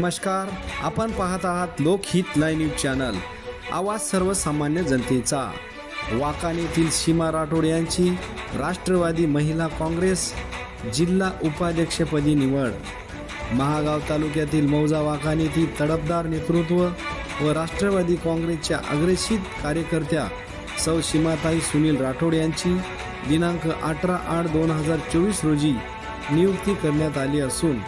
नमस्कार, आपण पाहत आहात लोकहित लाईव्ह न्यूज चॅनल, आवाज सर्वसामान्य जनतेचा। वाकानेतील सीमा राठोड यांची राष्ट्रवादी महिला काँग्रेस जिल्हा उपाध्यक्षपदी निवड। महागाव तालुक्यातील मौजा वाकानेतील तडफदार नेतृत्व व राष्ट्रवादी काँग्रेसच्या अग्रेसित कार्यकर्त्या सौ सीमाताई सुनील राठोड यांची दिनांक 18/8/2024 रोजी नियुक्ती करण्यात आली असून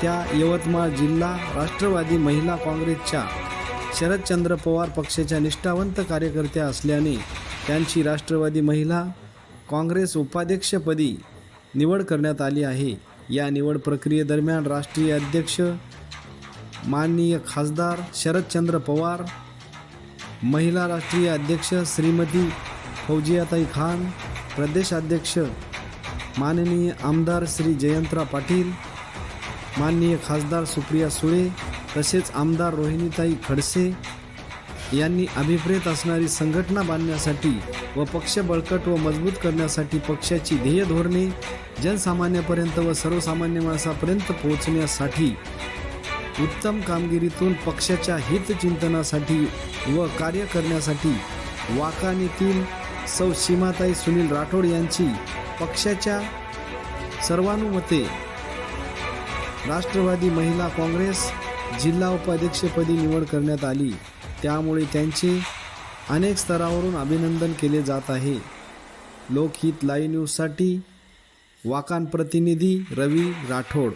त्या यवतमाळ जिल्हा राष्ट्रवादी महिला काँग्रेसच्या शरदचंद्र पवार पक्षाच्या निष्ठावंत कार्यकर्त्या असल्याने त्यांची राष्ट्रवादी महिला काँग्रेस उपाध्यक्षपदी निवड करण्यात आली आहे। या निवड प्रक्रियेदरम्यान राष्ट्रीय अध्यक्ष माननीय खासदार शरदचंद्र पवार, महिला राष्ट्रीय अध्यक्ष श्रीमती फौजियाताई खान, प्रदेशाध्यक्ष माननीय आमदार श्री जयंतराव पाटील, माननीय खासदार सुप्रिया सुळे तसेच आमदार रोहिणीताई खडसे यांनी अभिप्रेत असणारी संघटना बांधण्यासाठी व पक्ष बळकट व मजबूत करण्यासाठी पक्षाची ध्येय धोरणे जनसामान्यापर्यंत व सर्वसामान्य माणसापर्यंत पोहोचण्यासाठी उत्तम कामगिरीतून पक्षाच्या हितचिंतनासाठी व कार्य करण्यासाठी वाकानेतील सौ सीमाताई सुनील राठोड यांची पक्षाच्या सर्वानुमते राष्ट्रवादी महिला काँग्रेस जिल्हा उपाध्यक्षपदी निवड करण्यात आली। त्यामुळे त्यांचे अनेक स्तरावरून अभिनंदन केले जात आहे। लोकहित लाईव्ह न्यूजसाठी वाकान प्रतिनिधी रवी राठोड।